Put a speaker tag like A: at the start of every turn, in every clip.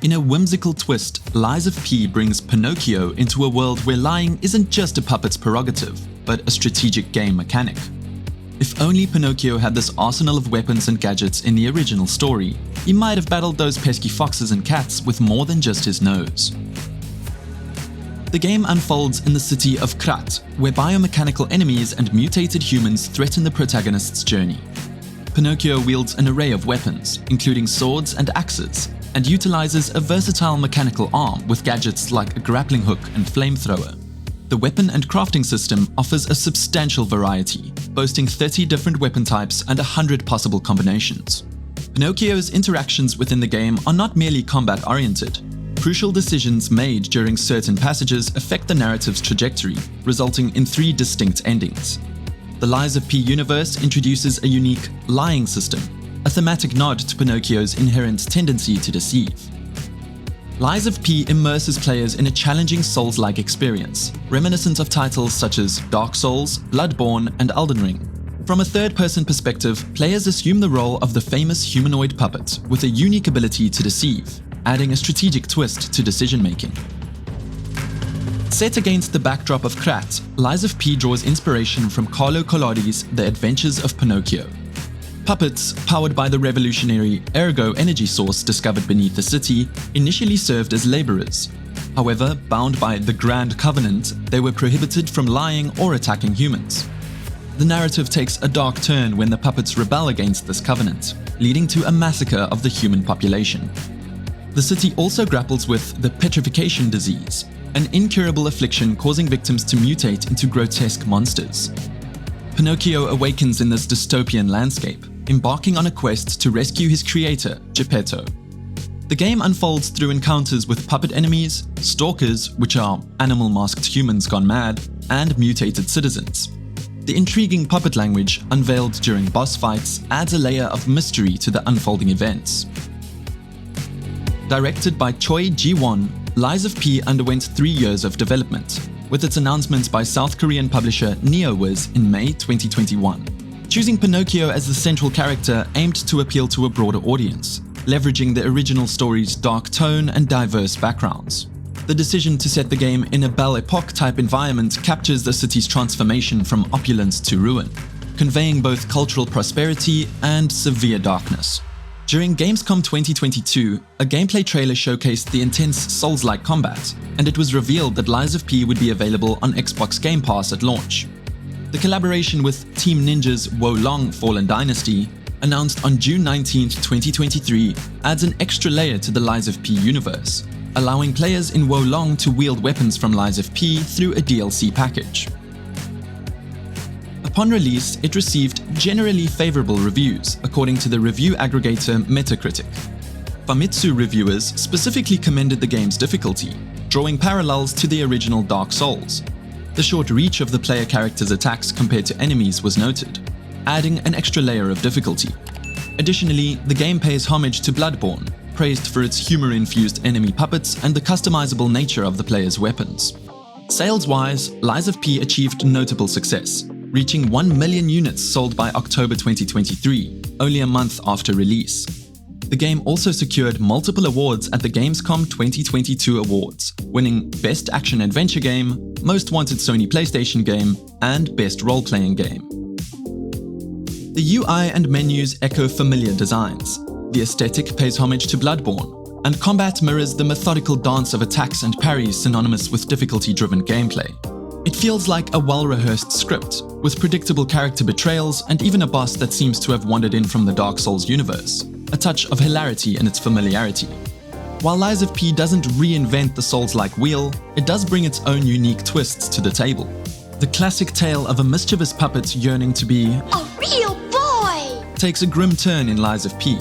A: In a whimsical twist, Lies of P brings Pinocchio into a world where lying isn't just a puppet's prerogative, but a strategic game mechanic. If only Pinocchio had this arsenal of weapons and gadgets in the original story, he might have battled those pesky foxes and cats with more than just his nose. The game unfolds in the city of Krat, where biomechanical enemies and mutated humans threaten the protagonist's journey. Pinocchio wields an array of weapons, including swords and axes, and utilizes a versatile mechanical arm with gadgets like a grappling hook and flamethrower. The weapon and crafting system offers a substantial variety, boasting 30 different weapon types and 100 possible combinations. Pinocchio's interactions within the game are not merely combat-oriented. Crucial decisions made during certain passages affect the narrative's trajectory, resulting in 3 distinct endings. The Lies of P universe introduces a unique lying system, a thematic nod to Pinocchio's inherent tendency to deceive. Lies of P immerses players in a challenging Souls-like experience, reminiscent of titles such as Dark Souls, Bloodborne, and Elden Ring. From a third-person perspective, players assume the role of the famous humanoid puppet with a unique ability to deceive, adding a strategic twist to decision-making. Set against the backdrop of Krat, Lies of P draws inspiration from Carlo Collodi's The Adventures of Pinocchio. Puppets, powered by the revolutionary Ergo energy source discovered beneath the city, initially served as laborers. However, bound by the Grand Covenant, they were prohibited from lying or attacking humans. The narrative takes a dark turn when the puppets rebel against this covenant, leading to a massacre of the human population. The city also grapples with the petrification disease, an incurable affliction causing victims to mutate into grotesque monsters. Pinocchio awakens in this dystopian landscape, embarking on a quest to rescue his creator, Geppetto. The game unfolds through encounters with puppet enemies, stalkers, which are animal-masked humans gone mad, and mutated citizens. The intriguing puppet language, unveiled during boss fights, adds a layer of mystery to the unfolding events. Directed by Choi Ji-won, Lies of P underwent 3 years of development, with its announcement by South Korean publisher NeoWiz in May 2021. Choosing Pinocchio as the central character aimed to appeal to a broader audience, leveraging the original story's dark tone and diverse backgrounds. The decision to set the game in a Belle Epoque type environment captures the city's transformation from opulence to ruin, conveying both cultural prosperity and severe darkness. During Gamescom 2022, a gameplay trailer showcased the intense Souls-like combat, and it was revealed that Lies of P would be available on Xbox Game Pass at launch. The collaboration with Team Ninja's Wo Long Fallen Dynasty, announced on June 19, 2023, adds an extra layer to the Lies of P universe, allowing players in Wo Long to wield weapons from Lies of P through a DLC package. Upon release, it received generally favorable reviews, according to the review aggregator Metacritic. Famitsu reviewers specifically commended the game's difficulty, drawing parallels to the original Dark Souls. The short reach of the player character's attacks compared to enemies was noted, adding an extra layer of difficulty. Additionally, the game pays homage to Bloodborne, praised for its humor-infused enemy puppets and the customizable nature of the player's weapons. Sales-wise, Lies of P achieved notable success, reaching 1 million units sold by October 2023, only a month after release. The game also secured multiple awards at the Gamescom 2022 awards, winning Best Action Adventure Game, Most Wanted Sony PlayStation Game, and Best Role-Playing Game. The UI and menus echo familiar designs. The aesthetic pays homage to Bloodborne, and combat mirrors the methodical dance of attacks and parries synonymous with difficulty-driven gameplay. It feels like a well-rehearsed script, with predictable character betrayals and even a boss that seems to have wandered in from the Dark Souls universe, a touch of hilarity in its familiarity. While Lies of P doesn't reinvent the Souls-like wheel, it does bring its own unique twists to the table. The classic tale of a mischievous puppet yearning to be
B: a real boy
A: takes a grim turn in Lies of P,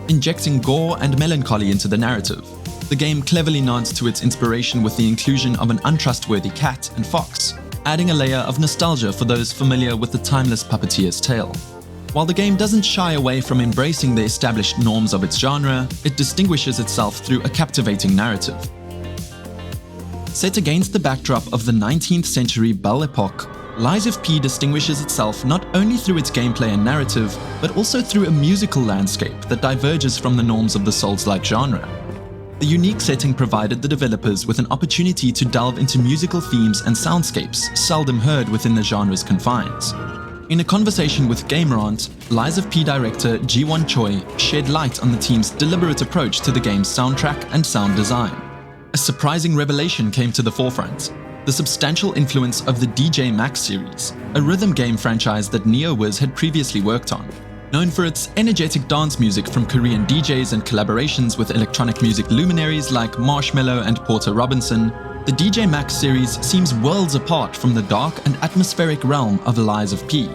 A: injecting gore and melancholy into the narrative. The game cleverly nods to its inspiration with the inclusion of an untrustworthy cat and fox, adding a layer of nostalgia for those familiar with the timeless puppeteer's tale. While the game doesn't shy away from embracing the established norms of its genre, it distinguishes itself through a captivating narrative. Set against the backdrop of the 19th century Belle Epoque, Lies of P distinguishes itself not only through its gameplay and narrative, but also through a musical landscape that diverges from the norms of the Souls-like genre. The unique setting provided the developers with an opportunity to delve into musical themes and soundscapes seldom heard within the genre's confines. In a conversation with Gamerant, Lies of P director Ji-won Choi shed light on the team's deliberate approach to the game's soundtrack and sound design. A surprising revelation came to the forefront: the substantial influence of the DJ Max series, a rhythm game franchise that NeoWiz had previously worked on. Known for its energetic dance music from Korean DJs and collaborations with electronic music luminaries like Marshmello and Porter Robinson, the DJ Max series seems worlds apart from the dark and atmospheric realm of Lies of P.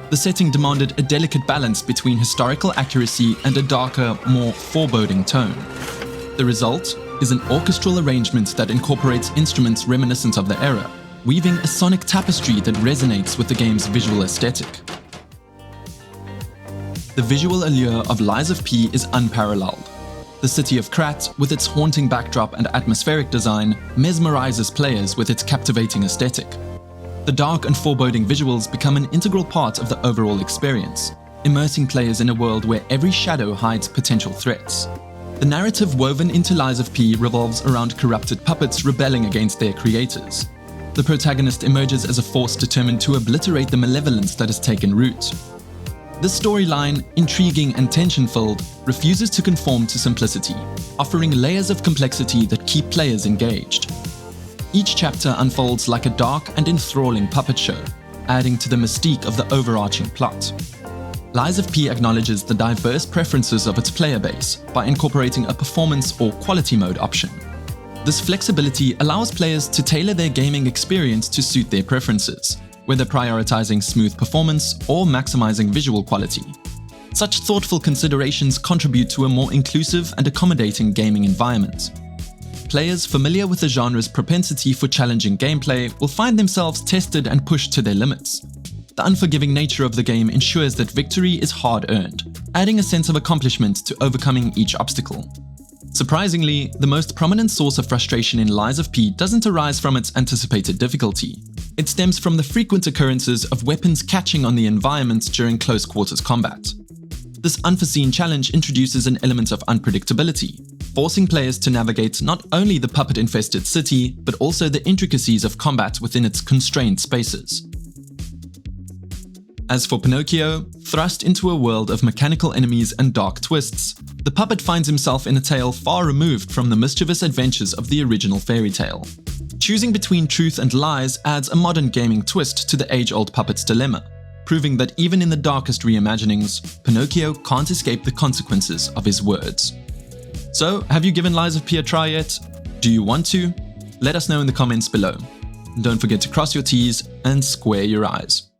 A: The setting demanded a delicate balance between historical accuracy and a darker, more foreboding tone. The result is an orchestral arrangement that incorporates instruments reminiscent of the era, weaving a sonic tapestry that resonates with the game's visual aesthetic. The visual allure of Lies of P is unparalleled. The city of Krat, with its haunting backdrop and atmospheric design, mesmerizes players with its captivating aesthetic. The dark and foreboding visuals become an integral part of the overall experience, immersing players in a world where every shadow hides potential threats. The narrative woven into Lies of P revolves around corrupted puppets rebelling against their creators. The protagonist emerges as a force determined to obliterate the malevolence that has taken root. This storyline, intriguing and tension-filled, refuses to conform to simplicity, offering layers of complexity that keep players engaged. Each chapter unfolds like a dark and enthralling puppet show, adding to the mystique of the overarching plot. Lies of P acknowledges the diverse preferences of its player base by incorporating a performance or quality mode option. This flexibility allows players to tailor their gaming experience to suit their preferences, whether prioritizing smooth performance or maximizing visual quality. Such thoughtful considerations contribute to a more inclusive and accommodating gaming environment. Players familiar with the genre's propensity for challenging gameplay will find themselves tested and pushed to their limits. The unforgiving nature of the game ensures that victory is hard-earned, adding a sense of accomplishment to overcoming each obstacle. Surprisingly, the most prominent source of frustration in Lies of P doesn't arise from its anticipated difficulty. It stems from the frequent occurrences of weapons catching on the environment during close quarters combat. This unforeseen challenge introduces an element of unpredictability, forcing players to navigate not only the puppet-infested city, but also the intricacies of combat within its constrained spaces. As for Pinocchio, thrust into a world of mechanical enemies and dark twists, the puppet finds himself in a tale far removed from the mischievous adventures of the original fairy tale. Choosing between truth and lies adds a modern gaming twist to the age-old puppet's dilemma, proving that even in the darkest reimaginings, Pinocchio can't escape the consequences of his words. So, have you given Lies of P a try yet? Do you want to? Let us know in the comments below. And don't forget to cross your T's and square your I's.